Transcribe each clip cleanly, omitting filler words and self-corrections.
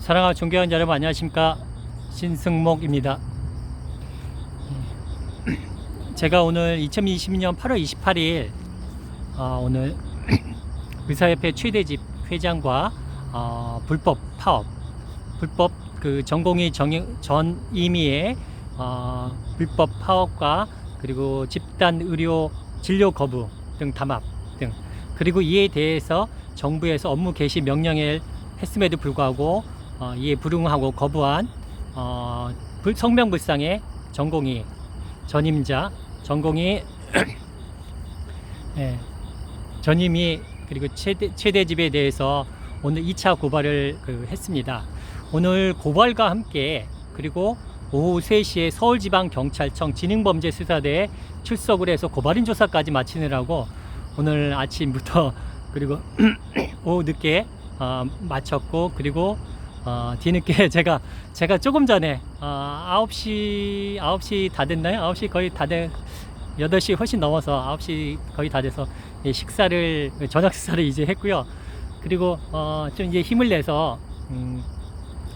사랑하는 존경하는 여러분, 안녕하십니까. 신승목입니다. 제가 오늘 2022년 8월 28일 오늘 의사협회 최대집 회장과 불법 파업, 불법 그 전공의 전임의의 불법 파업과 그리고 집단 의료 진료 거부 등 담합 등, 그리고 이에 대해서 정부에서 업무 개시 명령을 했음에도 불구하고 이에 불응하고 거부한 성명불상의 전공의 전임자, 전공의 예, 전임의 그리고 최대집에 대해서 오늘 2차 고발을 했습니다. 오늘 고발과 함께 그리고 오후 3시에 서울지방경찰청 지능범죄수사대에 출석을 해서 고발인 조사까지 마치느라고 오늘 아침부터 그리고 오후 늦게 마쳤고, 그리고 뒤늦게 제가 조금 전에 9시 다 됐나요? 9시 거의 다 돼, 8시 훨씬 넘어서 9시 거의 다 돼서 저녁 식사를 이제 했고요. 그리고 좀 이제 힘을 내서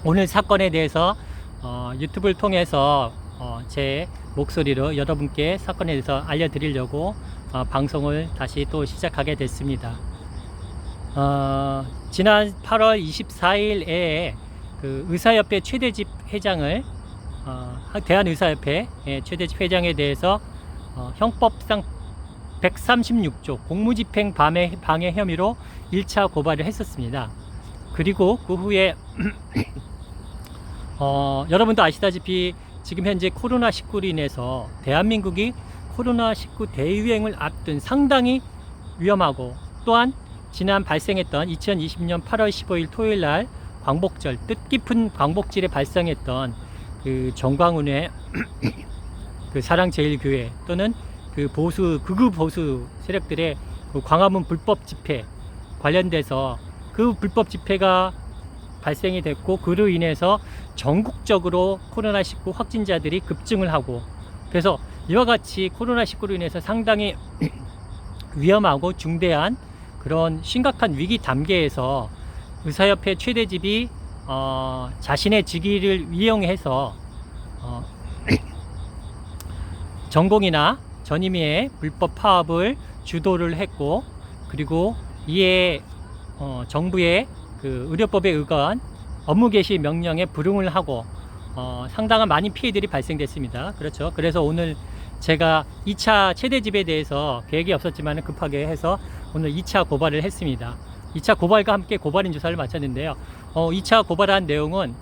오늘 사건에 대해서 유튜브를 통해서 제 목소리로 여러분께 사건에 대해서 알려드리려고 방송을 다시 또 시작하게 됐습니다. 지난 8월 24일에 그 의사협회 최대집 회장을 대한의사협회 최대집 회장에 대해서 형법상 136조 공무집행 방해 혐의로 1차 고발을 했었습니다. 그리고 그 후에 여러분도 아시다시피 지금 현재 코로나19로 인해서 대한민국이 코로나19 대유행을 앞둔 상당히 위험하고, 또한 지난 발생했던 2020년 8월 15일 토요일 날 광복절, 뜻깊은 광복절에 발생했던 그 정광훈의 그 사랑제일교회 또는 그 극우 보수 세력들의 그 광화문 불법 집회 관련돼서 그 불법 집회가 발생이 됐고, 그로 인해서 전국적으로 코로나19 확진자들이 급증을 하고, 그래서 이와 같이 코로나19로 인해서 상당히 위험하고 중대한 그런 심각한 위기 단계에서 의사협회 최대집이 자신의 직위를 이용해서 전공이나 전임의의 불법 파업을 주도를 했고, 그리고 이에 정부의 그 의료법에 의거한 업무 개시 명령에 불응을 하고 상당한 많은 피해들이 발생됐습니다. 그렇죠. 그래서 오늘 제가 2차 최대집에 대해서 계획이 없었지만 급하게 해서 오늘 2차 고발을 했습니다. 2차 고발과 함께 고발인 조사를 마쳤는데요. 2차 고발한 내용은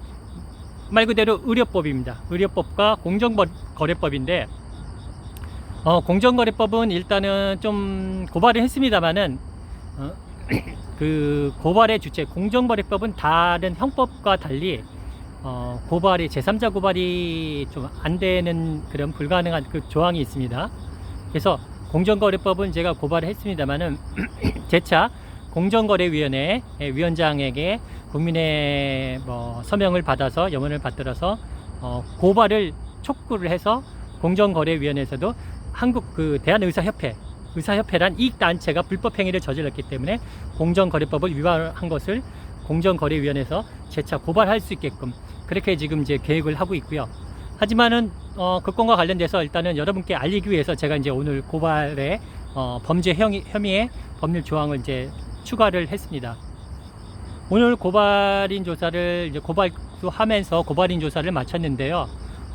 말 그대로 의료법입니다. 의료법과 공정거래법인데, 공정거래법은 일단은 좀 고발을 했습니다만은 그 고발의 주체 공정거래법은 다른 형법과 달리 고발이 제3자 고발이 좀 안 되는 그런 불가능한 그 조항이 있습니다. 그래서 공정거래법은 제가 고발을 했습니다만은 재차 공정거래위원회 위원장에게 국민의 서명을 받아서 염원을 받들어서 고발을 촉구를 해서 공정거래위원회에서도 한국 그 의사협회란 이익단체가 불법행위를 저질렀기 때문에 공정거래법을 위반한 것을 공정거래위원회에서 재차 고발할 수 있게끔 그렇게 지금 이제 계획을 하고 있고요. 하지만은 그 건과 관련돼서 일단은 여러분께 알리기 위해서 제가 이제 오늘 고발의 범죄 혐의의 법률 조항을 이제 추가를 했습니다. 오늘 고발인 조사를 이제 고발도 하면서 고발인 조사를 마쳤는데요.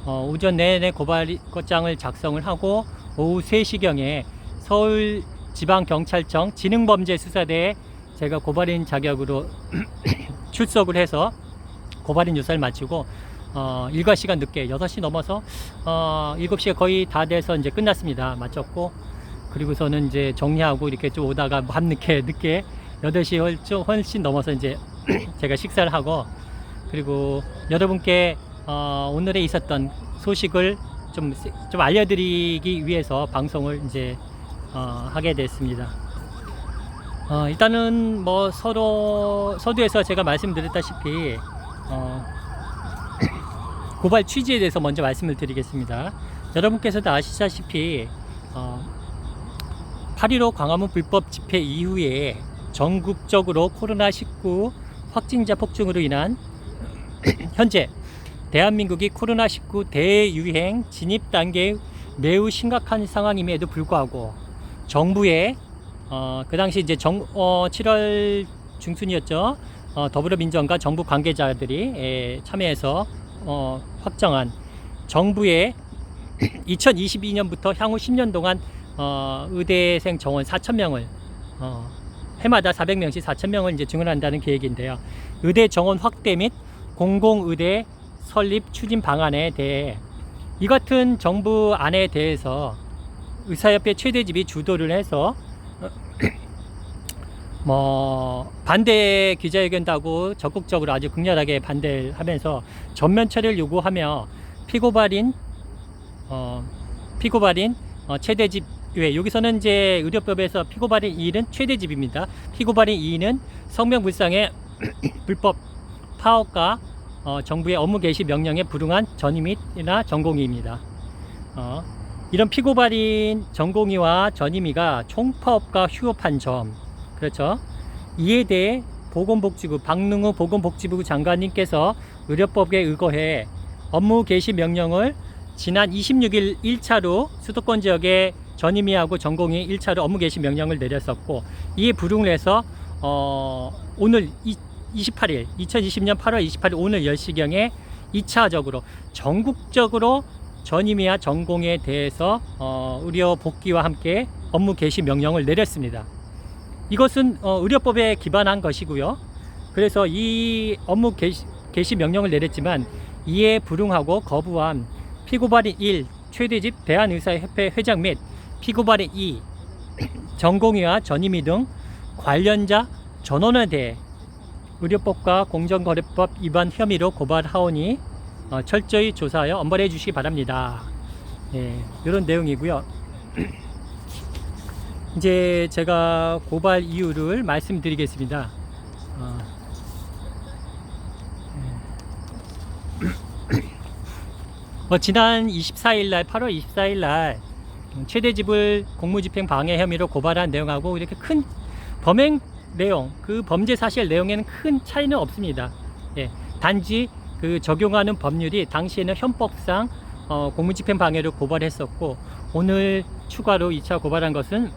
오전 내내 고발장을 작성을 하고 오후 3시경에 서울지방경찰청 지능범죄수사대에 제가 고발인 자격으로 출석을 해서 고발인 조사를 마치고 일과 시간 늦게 6시 넘어서 7시가 거의 다 돼서 이제 끝났습니다. 마쳤고, 그리고서는 이제 정리하고 이렇게 좀 오다가 밤늦게 8시 훨씬 넘어서 이제 제가 식사를 하고, 그리고 여러분께 오늘에 있었던 소식을 좀 알려드리기 위해서 방송을 이제 하게 됐습니다. 일단은 서두에서 제가 말씀드렸다시피 고발 취지에 대해서 먼저 말씀을 드리겠습니다. 여러분께서도 아시다시피 8.15 광화문 불법 집회 이후에 전국적으로 코로나19 확진자 폭증으로 인한 현재 대한민국이 코로나19 대유행 진입 단계에 매우 심각한 상황임에도 불구하고 정부의 그 당시 이제 7월 중순이었죠. 더불어민주당과 정부 관계자들이 참여해서 확정한 정부의 2022년부터 향후 10년 동안 의대생 정원 4,000명을 해마다 400명씩 4,000명을 이제 증원한다는 계획인데요. 의대 정원 확대 및 공공의대 설립 추진 방안에 대해 이 같은 정부 안에 대해서 의사협회 최대집이 주도를 해서 반대 기자회견도 하고 적극적으로 아주 극렬하게 반대를 하면서 전면 처리를 요구하며 피고발인 최대집 외 여기서는 이제 의료법에서 피고발인 2는 최대집입니다. 피고발인 2는 성명불상의 불법 파업과 정부의 업무 개시 명령에 불응한 전임이나 전공의입니다. 이런 피고발인 전공의와 전임의가 총파업과 휴업한 점, 그렇죠. 이에 대해 보건복지부 박능우 보건복지부 장관님께서 의료법에 의거해 업무 개시 명령을 지난 26일 1차로 수도권 지역에 전임의하고 전공의 1차로 업무 개시 명령을 내렸었고, 이에 불응을 해서 오늘 28일 2020년 8월 28일 오늘 10시경에 2차적으로 전국적으로 전임의와 전공에 대해서 의료 복귀와 함께 업무 개시 명령을 내렸습니다. 이것은 의료법에 기반한 것이고요. 그래서 이 업무 개시 명령을 내렸지만 이에 불응하고 거부한 피고발인 1 최대집 대한의사협회 회장 및 피고발인 2 전공의와 전임의 등 관련자 전원에 대해 의료법과 공정거래법 위반 혐의로 고발하오니 철저히 조사하여 엄벌해 주시기 바랍니다. 이런 내용이고요. 이제 제가 고발 이유를 말씀드리겠습니다. 지난 24일날 8월 24일날 최대집을 공무집행 방해 혐의로 고발한 내용하고 이렇게 큰 범행 내용, 그 범죄 사실 내용에는 큰 차이는 없습니다. 단지 그 적용하는 법률이 당시에는 현법상 공무집행 방해로 고발했었고, 오늘 추가로 2차 고발한 것은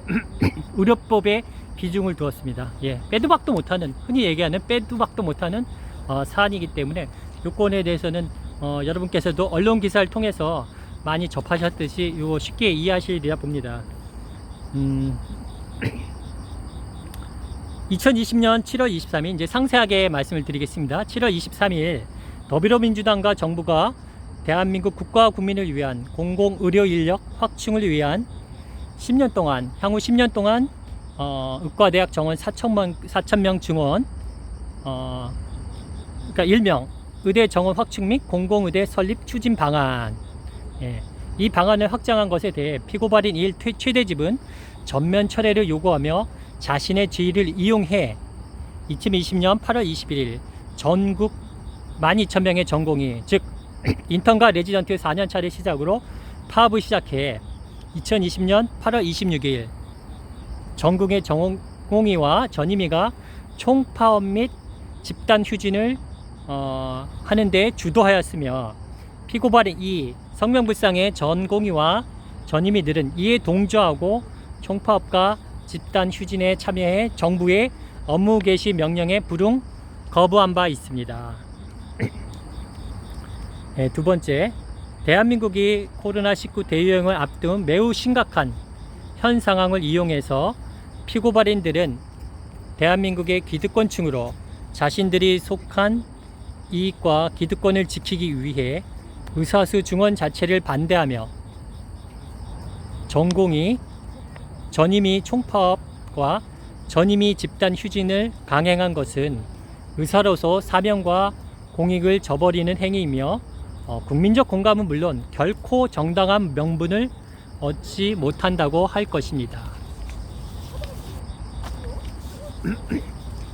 의료법에 비중을 두었습니다. 빼도 박도 못하는, 흔히 얘기하는 빼도 박도 못하는 사안이기 때문에 요건에 대해서는 여러분께서도 언론 기사를 통해서 많이 접하셨듯이 요 쉽게 이해하시리라 봅니다. 2020년 7월 23일 이제 상세하게 말씀을 드리겠습니다. 7월 23일 더불어민주당과 정부가 대한민국 국가와 국민을 위한 공공의료 인력 확충을 위한 10년 동안 향후 10년 동안 의과대학 정원 4,000명 증원, 그러니까 일명 의대 정원 확충 및 공공의대 설립 추진 방안, 이 방안을 확정한 것에 대해 피고발인 1 최대집은 전면 철회를 요구하며 자신의 지위를 이용해 2020년 8월 21일 전국 12,000명의 전공의, 즉 인턴과 레지던트 4년차를 시작으로 파업을 시작해 2020년 8월 26일 전국의 전공의와 전임의가 총파업 및 집단 휴진을 하는 데 주도하였으며, 피고발인 2 성명불상의 전공의와 전임의들은 이에 동조하고 총파업과 집단 휴진에 참여해 정부의 업무 개시 명령에 불응 거부한 바 있습니다. 두 번째, 대한민국이 코로나19 대유행을 앞둔 매우 심각한 현 상황을 이용해서 피고발인들은 대한민국의 기득권층으로 자신들이 속한 이익과 기득권을 지키기 위해 의사수 증원 자체를 반대하며 전공의, 전임의 총파업과 전임의 집단 휴진을 강행한 것은 의사로서 사명과 공익을 저버리는 행위이며 국민적 공감은 물론 결코 정당한 명분을 얻지 못한다고 할 것입니다.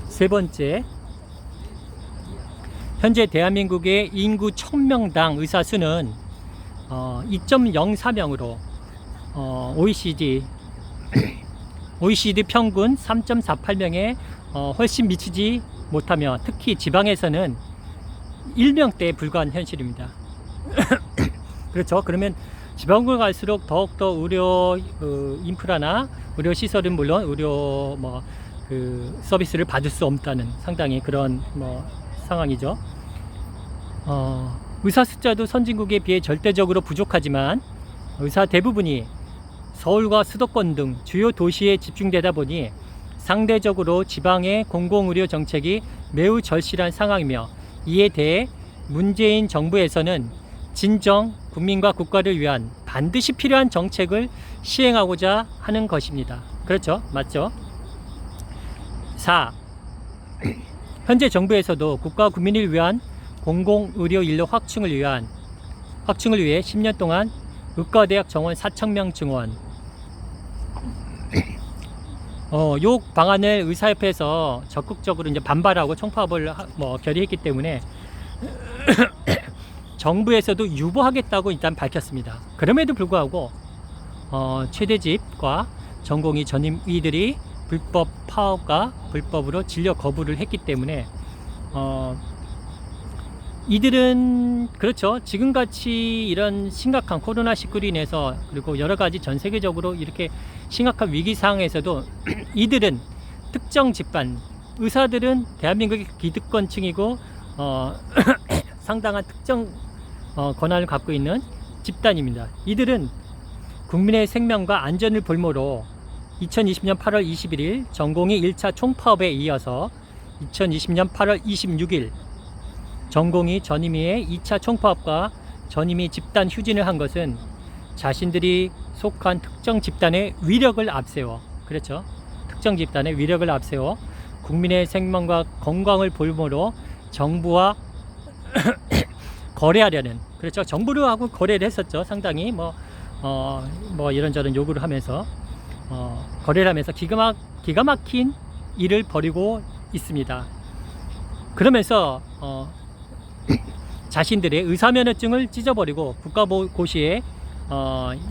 세 번째, 현재 대한민국의 인구 1000명당 의사 수는 2.04명으로 OECD 평균 3.48명에 훨씬 미치지 못하며, 특히 지방에서는 일명대에 불과한 현실입니다. 그렇죠. 그러면 지방으로 갈수록 더욱더 의료 인프라나 의료 시설은 물론 의료 서비스를 받을 수 없다는 상당히 그런 상황이죠. 의사 숫자도 선진국에 비해 절대적으로 부족하지만 의사 대부분이 서울과 수도권 등 주요 도시에 집중되다 보니 상대적으로 지방의 공공의료 정책이 매우 절실한 상황이며, 이에 대해 문재인 정부에서는 진정 국민과 국가를 위한 반드시 필요한 정책을 시행하고자 하는 것입니다. 그렇죠? 맞죠? 4. 현재 정부에서도 국가 국민을 위한 공공의료 인력 확충을 위해 10년 동안 의과대학 정원 4,000명 증원, 요 방안을 의사협회에서 적극적으로 이제 반발하고 총파업을 결의했기 때문에 정부에서도 유보하겠다고 일단 밝혔습니다. 그럼에도 불구하고 최대집과 전공의 전임의들이 불법 파업과 불법으로 진료 거부를 했기 때문에 이들은 그렇죠. 지금같이 이런 심각한 코로나19로 인해서, 그리고 여러가지 전 세계적으로 이렇게 심각한 위기 상황에서도 이들은 특정 집단, 의사들은 대한민국의 기득권층이고 상당한 특정 권한을 갖고 있는 집단입니다. 이들은 국민의 생명과 안전을 볼모로 2020년 8월 21일 전공의 1차 총파업에 이어서 2020년 8월 26일 전공의 전임의의 2차 총파업과 전임의 집단 휴진을 한 것은 자신들이 속한 특정 집단의 위력을 앞세워, 그렇죠, 특정 집단의 위력을 앞세워 국민의 생명과 건강을 볼모로 정부와 거래하려는, 그렇죠, 정부를 하고 거래를 했었죠. 상당히 이런저런 요구를 하면서 거래를 하면서 기가 막힌 일을 벌이고 있습니다. 그러면서 자신들의 의사면허증을 찢어버리고 국가고시에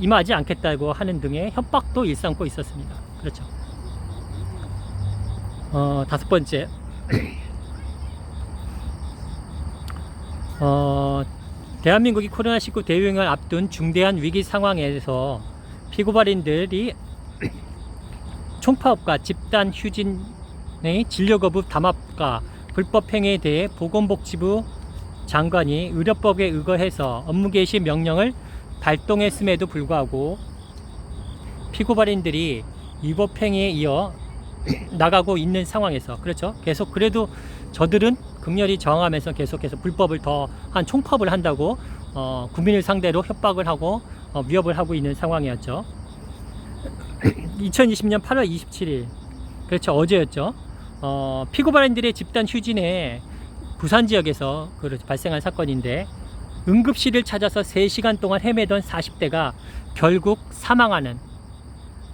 임하지 않겠다고 하는 등의 협박도 일삼고 있었습니다. 그렇죠. 5번째, 대한민국이 코로나19 대유행을 앞둔 중대한 위기 상황에서 피고발인들이 총파업과 집단 휴진의 진료거부 담합과 불법 행위에 대해 보건복지부 장관이 의료법에 의거해서 업무개시 명령을 발동했음에도 불구하고 피고발인들이 위법 행위에 이어 나가고 있는 상황에서, 그렇죠, 계속 그래도 저들은 극렬히 저항하면서 계속해서 불법을 더한 총파업을 한다고 국민을 상대로 협박을 하고 위협을 하고 있는 상황이었죠. 2020년 8월 27일, 그렇죠, 어제였죠. 피고발인들의 집단 휴진에 부산 지역에서 발생한 사건인데, 응급실을 찾아서 3시간 동안 헤매던 40대가 결국 사망하는,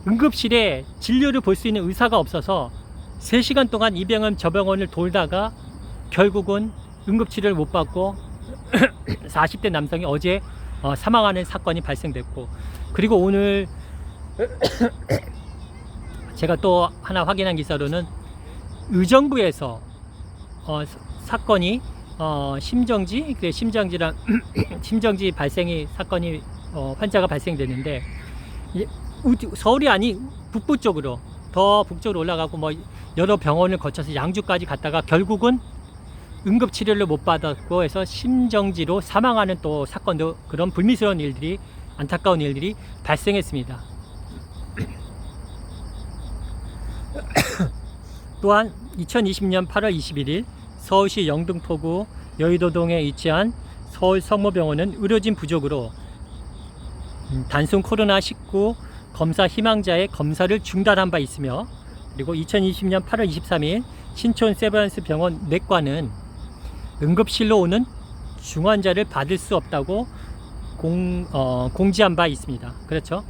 응급실에 진료를 볼 수 있는 의사가 없어서 3시간 동안 이 병원 저 병원을 돌다가 결국은 응급치료를 못 받고 40대 남성이 어제 사망하는 사건이 발생됐고, 그리고 오늘 제가 또 하나 확인한 기사로는 의정부에서 사건이 심정지 발생이 사건이 환자가 발생됐는데, 서울이 아닌 북부 쪽으로, 더 북쪽으로 올라가고 여러 병원을 거쳐서 양주까지 갔다가 결국은 응급치료를 못 받았고 해서 심정지로 사망하는 또 사건도, 그런 불미스러운 일들이, 안타까운 일들이 발생했습니다. 또한 2020년 8월 21일 서울시 영등포구 여의도동에 위치한 서울 성모병원은 의료진 부족으로 단순 코로나19 검사 희망자의 검사를 중단한 바 있으며, 그리고 2020년 8월 23일 신촌 세브란스 병원 내과는 응급실로 오는 중환자를 받을 수 없다고 공지한 바 있습니다. 그렇죠.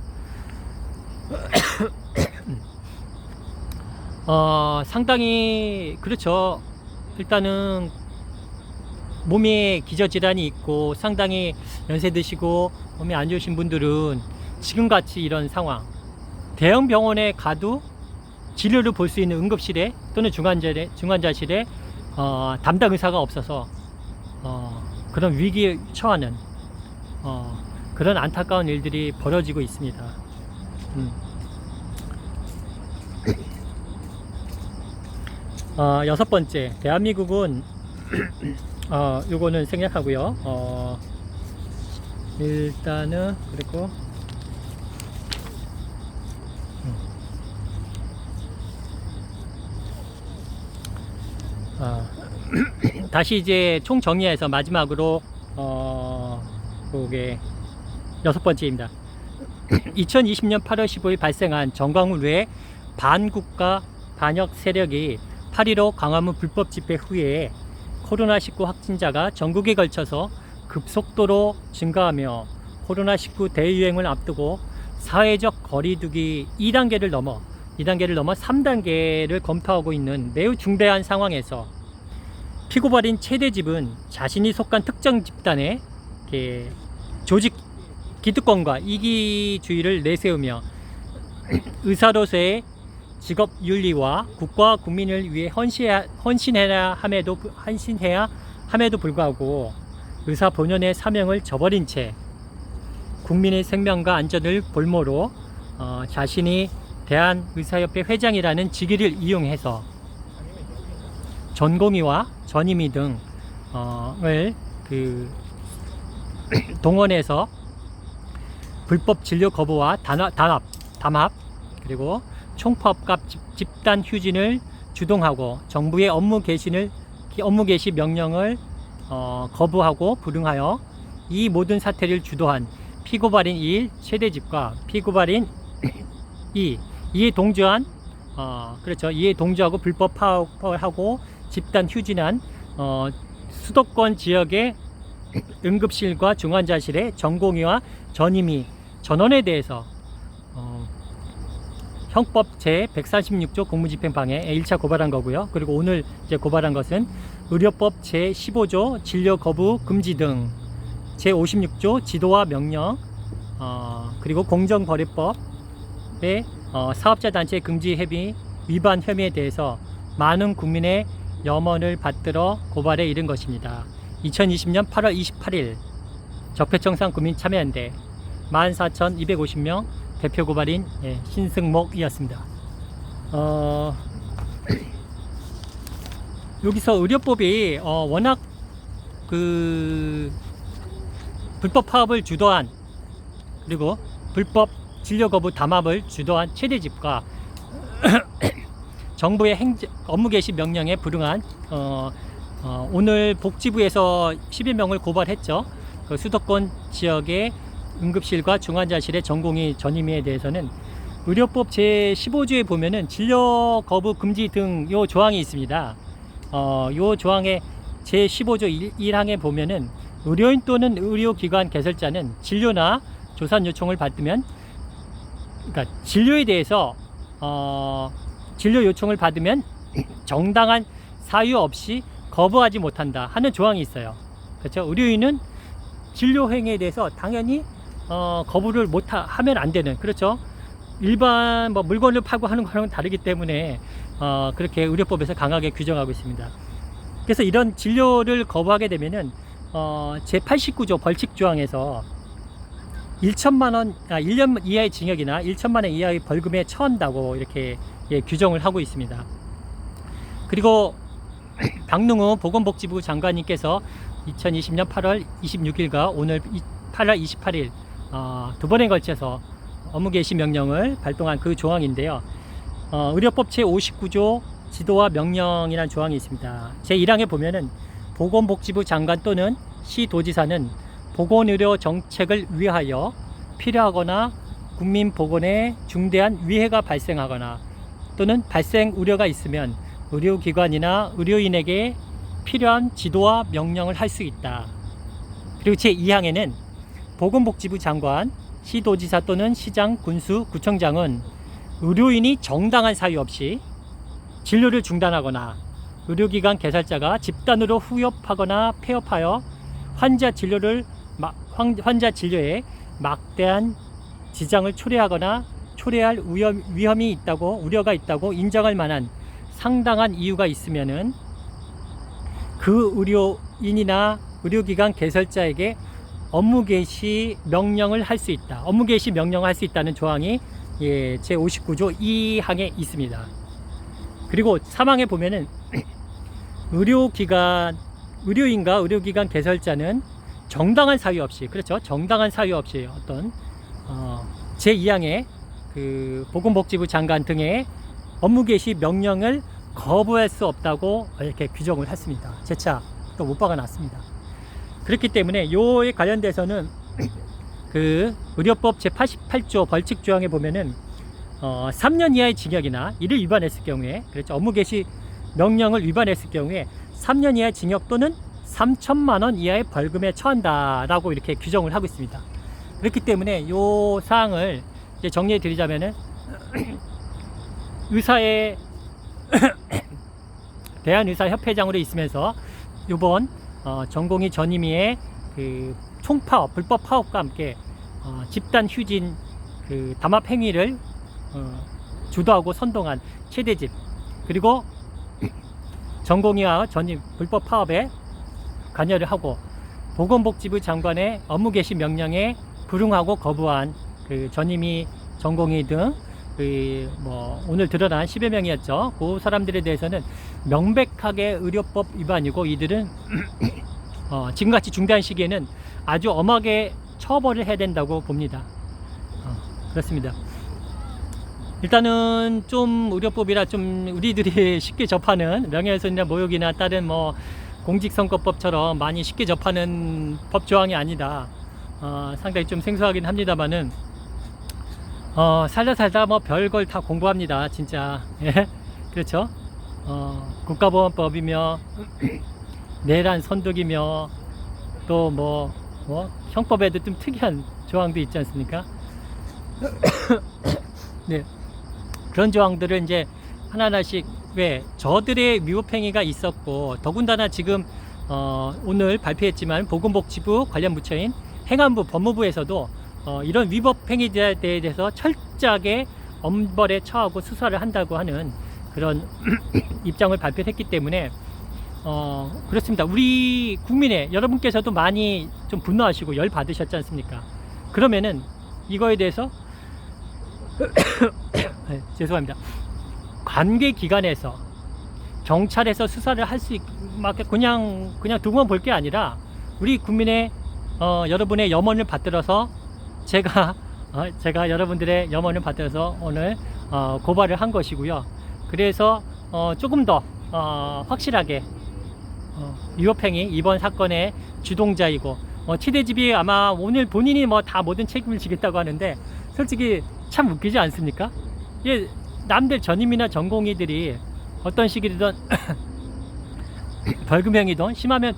상당히 그렇죠. 일단은 몸에 기저질환이 있고 상당히 연세 드시고 몸이 안 좋으신 분들은 지금같이 이런 상황, 대형 병원에 가도 진료를 볼 수 있는 응급실에 또는 중환자실에 담당 의사가 없어서 그런 위기에 처하는 그런 안타까운 일들이 벌어지고 있습니다. 여섯 번째, 대한민국은 요거는 생략하고요. 일단은 그리고 다시 이제 총 정리해서 마지막으로 그게 여섯 번째입니다. 2020년 8월 15일 발생한 정광훈 외 반국가 반역 세력이 8.15 광화문 불법 집회 후에 코로나19 확진자가 전국에 걸쳐서 급속도로 증가하며 코로나19 대유행을 앞두고 사회적 거리두기 2단계를 넘어 3단계를 검토하고 있는 매우 중대한 상황에서 피고발인 최대집은 자신이 속한 특정 집단의 조직 기득권과 이기주의를 내세우며 의사로서의 직업 윤리와 국가와 국민을 위해 헌신해야 함에도 불구하고 의사 본연의 사명을 저버린 채 국민의 생명과 안전을 볼모로 자신이 대한의사협회 회장이라는 직위를 이용해서 전공의와 전임의 등을 동원해서 불법 진료 거부와 담합 그리고 총파업과 집단 휴진을 주동하고 정부의 업무 개시 명령을 거부하고 불응하여 이 모든 사태를 주도한 피고발인 1 최대집과 피고발인 2에 동조한 이에 동조하고 불법 파업을 하고 집단 휴진한 수도권 지역의 응급실과 중환자실의 전공의와 전임의 전원에 대해서 형법 제136조 공무집행방해 1차 고발한 거고요. 그리고 오늘 이제 고발한 것은 의료법 제15조 진료 거부 금지 등 제56조 지도와 명령 그리고 공정거래법의 사업자 단체 금지 협의 위반 혐의에 대해서 많은 국민의 염원을 받들어 고발에 이른 것입니다. 2020년 8월 28일 적폐청산 국민참여연대 14,250명 대표 고발인 신승목이었습니다. 여기서 의료법이 워낙 불법 파업을 주도한 그리고 불법 진료 거부 담합을 주도한 최대집과 정부의 업무 개시 명령에 불응한 오늘 복지부에서 11명을 고발했죠. 그 수도권 지역의 응급실과 중환자실의 전공의 전임의에 대해서는 의료법 제15조에 보면은 진료 거부 금지 등 요 조항이 있습니다. 요 조항의 제15조 1항에 보면은 의료인 또는 의료기관 개설자는 진료나 조산 요청을 받으면 그러니까 진료에 대해서 진료 요청을 받으면 정당한 사유 없이 거부하지 못한다 하는 조항이 있어요. 그렇죠? 의료인은 진료 행위에 대해서 당연히 거부를 하면 안 되는, 그렇죠? 일반 물건을 팔고 하는 거랑은 다르기 때문에 그렇게 의료법에서 강하게 규정하고 있습니다. 그래서 이런 진료를 거부하게 되면은 제89조 벌칙 조항에서 1천만 원, 1년 이하의 징역이나 1천만 원 이하의 벌금에 처한다고 이렇게 규정을 하고 있습니다. 그리고 박능우 보건복지부 장관님께서 2020년 8월 26일과 오늘 8월 28일 두 번에 걸쳐서 업무 개시 명령을 발동한 그 조항인데요. 의료법 제59조 지도와 명령이라는 조항이 있습니다. 제1항에 보면은 보건복지부 장관 또는 시도지사는 보건의료 정책을 위하여 필요하거나 국민 보건에 중대한 위해가 발생하거나 또는 발생 우려가 있으면 의료기관이나 의료인에게 필요한 지도와 명령을 할 수 있다. 그리고 제2항에는 보건복지부 장관, 시도지사 또는 시장, 군수, 구청장은 의료인이 정당한 사유 없이 진료를 중단하거나 의료기관 개설자가 집단으로 후협하거나 폐업하여 환자 진료에 막대한 지장을 초래하거나 초래할 위험이 있다고, 우려가 있다고 인정할 만한 상당한 이유가 있으면은 그 그 의료인이나 의료기관 개설자에게 업무 개시 명령을 할 수 있다. 업무 개시 명령을 할 수 있다는 조항이 제59조 2항에 있습니다. 그리고 3항에 보면은 의료인과 의료기관 개설자는 정당한 사유 없이, 그렇죠? 정당한 사유 없이 어떤 제2항에 그 보건복지부 장관 등의 업무 개시 명령을 거부할 수 없다고 이렇게 규정을 했습니다. 재차 또 못 박아놨습니다. 그렇기 때문에 요에 관련돼서는 그 의료법 제88조 벌칙 조항에 보면은 3년 이하의 징역이나 이를 위반했을 경우에, 그렇죠, 업무 개시 명령을 위반했을 경우에 3년 이하의 징역 또는 3천만 원 이하의 벌금에 처한다라고 이렇게 규정을 하고 있습니다. 그렇기 때문에 요 사항을 이제 정리해 드리자면은 의사의 대한의사협회장으로 있으면서 이번 전공의 전임의의 그 총파업, 불법 파업과 함께 집단 휴진 그 담합 행위를 주도하고 선동한 최대집, 그리고 전공의와 전임 불법 파업에 관여를 하고 보건복지부 장관의 업무 개시 명령에 불응하고 거부한 그 전임의, 전공의 등 그 뭐 오늘 드러난 10여 명이었죠. 그 사람들에 대해서는 명백하게 의료법 위반이고, 이들은 지금같이 중대한 시기에는 아주 엄하게 처벌을 해야 된다고 봅니다. 그렇습니다. 일단은 좀 의료법이라 좀 우리들이 쉽게 접하는 명예훼손이나 모욕이나 다른 뭐 공직선거법처럼 많이 쉽게 접하는 법 조항이 아니다. 상당히 좀 생소하긴 합니다만은 살다 뭐 별걸 다 공부합니다, 진짜. 예? 그렇죠? 국가보안법이며 내란 선독이며 또 뭐 형법에도 좀 특이한 조항도 있지 않습니까? 네. 그런 조항들을 이제 하나하나씩, 왜 저들의 위법행위가 있었고, 더군다나 지금 오늘 발표했지만 보건복지부 관련 부처인 행안부, 법무부에서도 이런 위법행위에 대해서 철저하게 엄벌에 처하고 수사를 한다고 하는 그런 입장을 발표했기 때문에 그렇습니다. 우리 국민의 여러분께서도 많이 좀 분노하시고 열 받으셨지 않습니까? 그러면은 이거에 대해서 죄송합니다. 관계기관에서, 경찰에서 수사를 할 수 있게 그냥 두고만 볼 게 아니라 우리 국민의 여러분의 염원을 받들어서 제가 여러분들의 염원을 받들어서 오늘 고발을 한 것이고요. 그래서 조금 더 확실하게 위법행위 이번 사건의 주동자이고, 최대집이 아마 오늘 본인이 뭐 다 모든 책임을 지겠다고 하는데, 솔직히 참 웃기지 않습니까? 예, 남들 전임이나 전공의들이 어떤 식이든 벌금형이든, 심하면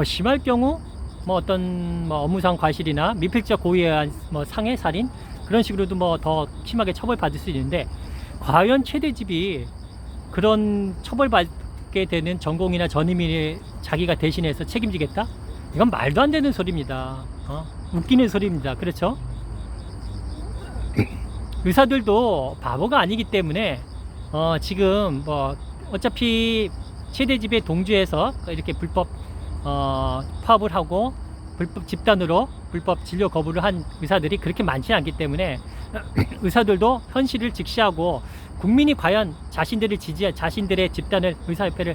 심할 경우 어떤 업무상 과실이나 미필적 고의에 의한 상해, 살인, 그런 식으로도 더 심하게 처벌받을 수 있는데, 과연 최대집이 그런 처벌받게 되는 전공이나 전임이 자기가 대신해서 책임지겠다? 이건 말도 안 되는 소리입니다. 웃기는 소리입니다. 그렇죠? 의사들도 바보가 아니기 때문에 지금 어차피 최대집에 동조해서 이렇게 불법 파업을 하고 불법 집단으로 불법 진료 거부를 한 의사들이 그렇게 많지 않기 때문에 의사들도 현실을 직시하고 국민이 과연 자신들의 집단을, 의사협회를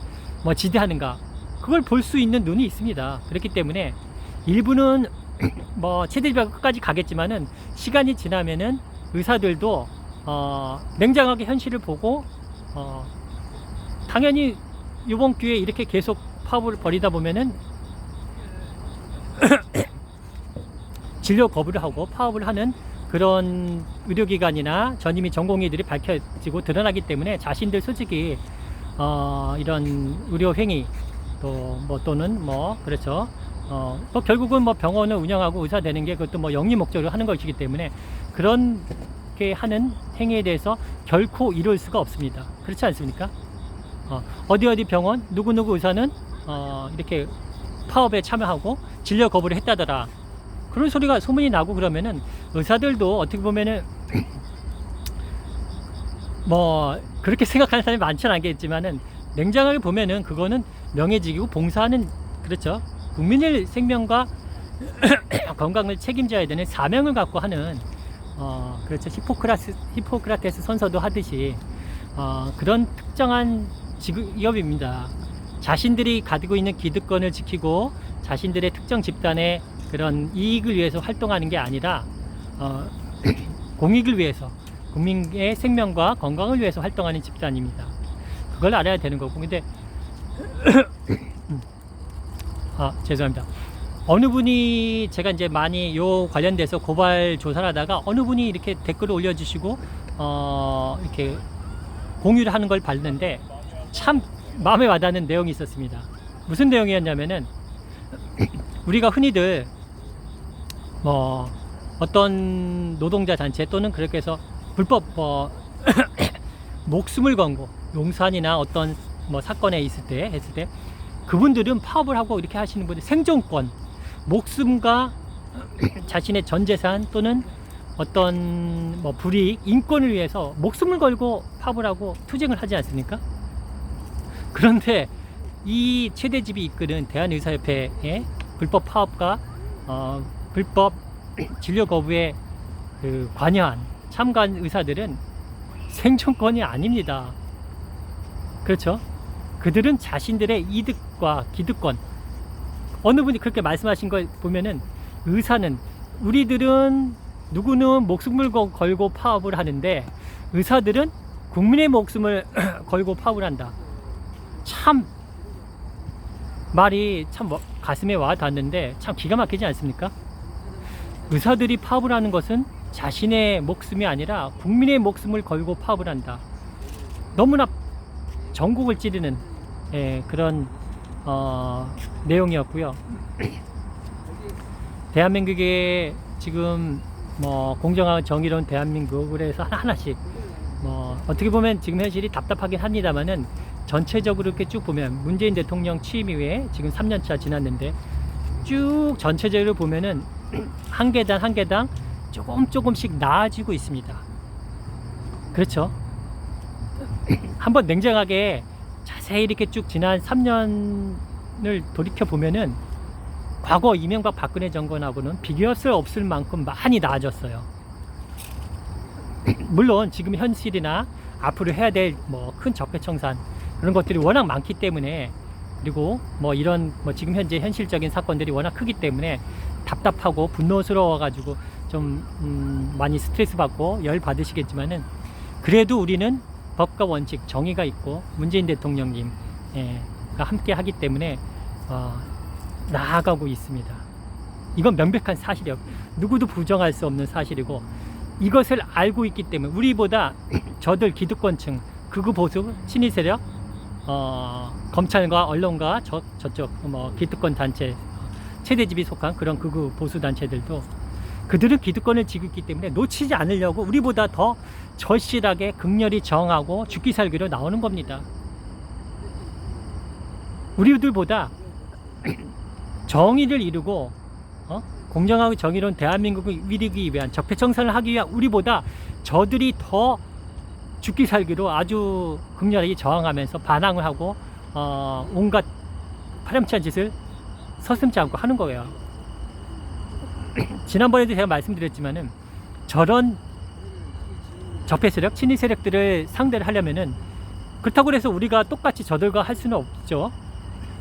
지지하는가, 그걸 볼 수 있는 눈이 있습니다. 그렇기 때문에 일부는 최대집하고 끝까지 가겠지만은, 시간이 지나면은 의사들도 냉정하게 현실을 보고 당연히 이번 기회에 이렇게 계속 파업을 벌이다 보면은 진료 거부를 하고 파업을 하는 그런 의료기관이나 전임의 전공의들이 밝혀지고 드러나기 때문에, 자신들 솔직히 이런 의료행위 또는 그렇죠, 결국은 병원을 운영하고 의사 되는 게 그것도 영리 목적으로 하는 것이기 때문에, 그런 게 하는 행위에 대해서 결코 이룰 수가 없습니다. 그렇지 않습니까? 어디 병원 누구누구 의사는 이렇게 파업에 참여하고 진료 거부를 했다더라, 그런 소리가 소문이 나고 그러면은 의사들도 어떻게 보면은 그렇게 생각하는 사람이 많지는 않겠지만은, 냉정하게 보면은 그거는 명예직이고 봉사는 그렇죠. 국민의 생명과 건강을 책임져야 되는 사명을 갖고 하는 그렇죠. 히포크라테스 선서도 하듯이 그런 특정한 직업입니다. 자신들이 가지고 있는 기득권을 지키고 자신들의 특정 집단의 그런 이익을 위해서 활동하는 게 아니라 공익을 위해서 국민의 생명과 건강을 위해서 활동하는 집단입니다. 그걸 알아야 되는 거고. 근데 죄송합니다. 어느 분이 제가 이제 많이 요 관련돼서 고발 조사를 하다가 어느 분이 이렇게 댓글을 올려주시고 이렇게 공유를 하는 걸 봤는데 참 마음에 와닿는 내용이 있었습니다. 무슨 내용이었냐면은 우리가 흔히들 어떤 노동자 단체 또는 그렇게 해서 불법 목숨을 걸고 용산이나 어떤 사건에 했을 때 그분들은 파업을 하고 이렇게 하시는 분들 생존권, 목숨과 자신의 전 재산 또는 어떤 불이익, 인권을 위해서 목숨을 걸고 파업을 하고 투쟁을 하지 않습니까? 그런데 이 최대집이 이끄는 대한의사협회의 불법 파업과 불법 진료 거부에 관여한 참가한 의사들은 생존권이 아닙니다. 그렇죠? 그들은 자신들의 이득과 기득권, 어느 분이 그렇게 말씀하신 걸 보면은 의사는 우리들은 누구는 목숨을 걸고 파업을 하는데 의사들은 국민의 목숨을 걸고 파업을 한다. 참 말이 참 가슴에 와 닿는데 참 기가 막히지 않습니까? 의사들이 파업을 하는 것은 자신의 목숨이 아니라 국민의 목숨을 걸고 파업을 한다. 너무나 전국을 찌르는 그런 내용이었고요. 대한민국의 지금 공정하고 정의로운 대한민국을 해서 하나씩 어떻게 보면 지금 현실이 답답하긴 합니다만은 전체적으로 이렇게 쭉 보면 문재인 대통령 취임 이후에 지금 3년차 지났는데 쭉 전체적으로 보면은 한 계단 한 계단 조금씩 나아지고 있습니다. 그렇죠? 한번 냉정하게 자세히 이렇게 쭉 지난 3년을 돌이켜 보면은 과거 이명박 박근혜 정권하고는 비교할 수 없을 만큼 많이 나아졌어요. 물론 지금 현실이나 앞으로 해야 될 큰 적폐청산 그런 것들이 워낙 많기 때문에, 그리고 이런 지금 현재 현실적인 사건들이 워낙 크기 때문에 답답하고 분노스러워 가지고 좀 많이 스트레스 받고 열 받으시겠지만은 그래도 우리는 법과 원칙, 정의가 있고 문재인 대통령님과 함께 하기 때문에 나아가고 있습니다. 이건 명백한 사실이에요. 누구도 부정할 수 없는 사실이고, 이것을 알고 있기 때문에 우리보다 저들 기득권층, 극우 보수, 친위 세력, 검찰과 언론과 저쪽 기득권 단체, 최대집이 속한 그런 극우 보수 단체들도 그들은 기득권을 지고 있기 때문에 놓치지 않으려고 우리보다 더 절실하게 극렬히 저항하고 죽기 살기로 나오는 겁니다. 우리들보다 정의를 이루고 공정하고 정의로운 대한민국을 이루기 위한 적폐청산을 하기 위한 우리보다 저들이 더 죽기 살기로 아주 극렬하게 저항하면서 반항을 하고 온갖 파렴치한 짓을 서슴지 않고 하는 거예요. 지난번에도 제가 말씀드렸지만은 저런 적폐 세력, 친위 세력들을 상대를 하려면은 그렇다고 해서 우리가 똑같이 저들과 할 수는 없죠.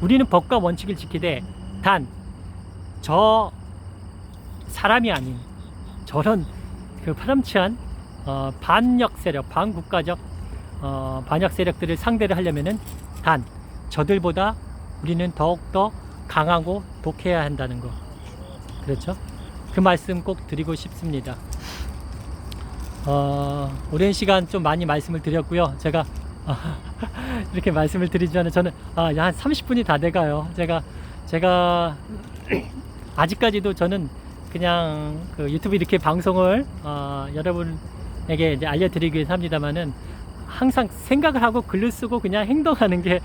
우리는 법과 원칙을 지키되 단 저 사람이 아닌 저런 파렴치한 반역 세력, 반국가적 반역 세력들을 상대를 하려면은 단 저들보다 우리는 더욱더 강하고 독해야 한다는 거. 그렇죠? 그 말씀 꼭 드리고 싶습니다. 오랜 시간 좀 많이 말씀을 드렸고요. 제가 이렇게 말씀을 드리지만 저는 한 30분이 다 돼가요. 제가 아직까지도 저는 그냥 유튜브 이렇게 방송을 여러분에게 이제 알려드리기 위해서 합니다만은 항상 생각을 하고 글을 쓰고 그냥 행동하는 게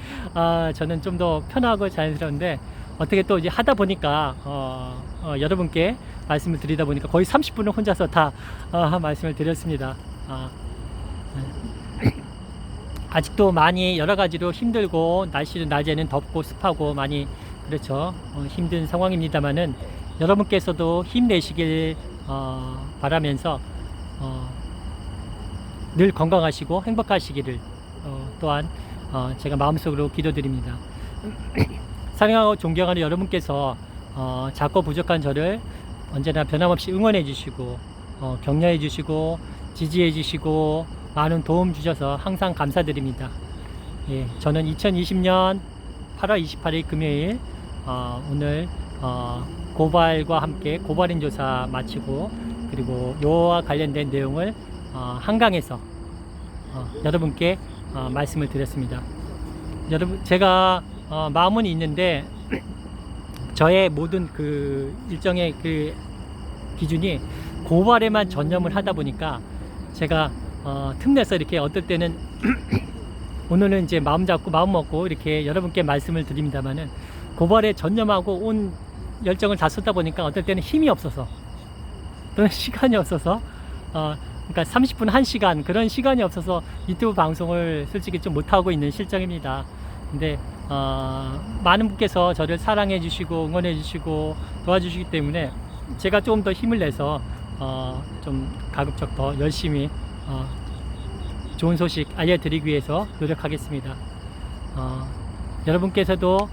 저는 좀 더 편하고 자연스러운데, 어떻게 또 이제 하다 보니까 여러분께 말씀을 드리다 보니까 거의 30분을 혼자서 다 말씀을 드렸습니다. 아직도 많이 여러 가지로 힘들고 날씨도 낮에는 덥고 습하고 많이 그렇죠. 힘든 상황입니다만은 여러분께서도 힘내시길 바라면서 늘 건강하시고 행복하시기를 또한 제가 마음속으로 기도드립니다. 사랑하고 존경하는 여러분께서 작고 부족한 저를 언제나 변함없이 응원해 주시고 격려해 주시고 지지해 주시고 많은 도움 주셔서 항상 감사드립니다. 예, 저는 2020년 8월 28일 금요일 오늘 고발과 함께 고발인 조사 마치고 그리고 요와 관련된 내용을 한강에서 여러분께 말씀을 드렸습니다. 여러분 제가 마음은 있는데 저의 모든 그 일정의 그 기준이 고발에만 전념을 하다 보니까 제가 틈내서 이렇게 어떨 때는 오늘은 이제 마음 잡고 마음 먹고 이렇게 여러분께 말씀을 드립니다만은 고발에 전념하고 온 열정을 다 쏟다 보니까 어떨 때는 힘이 없어서 또는 시간이 없어서 그러니까 30분 1시간 그런 시간이 없어서 유튜브 방송을 솔직히 좀 못하고 있는 실정입니다. 근데 많은 분께서 저를 사랑해 주시고 응원해 주시고 도와주시기 때문에 제가 조금 더 힘을 내서 좀 가급적 더 열심히 좋은 소식 알려드리기 위해서 노력하겠습니다. 여러분께서도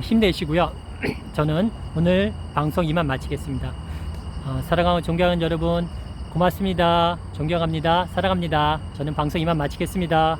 힘내시고요. 저는 오늘 방송 이만 마치겠습니다. 사랑하고 존경하는 여러분 고맙습니다. 존경합니다. 사랑합니다. 저는 방송 이만 마치겠습니다.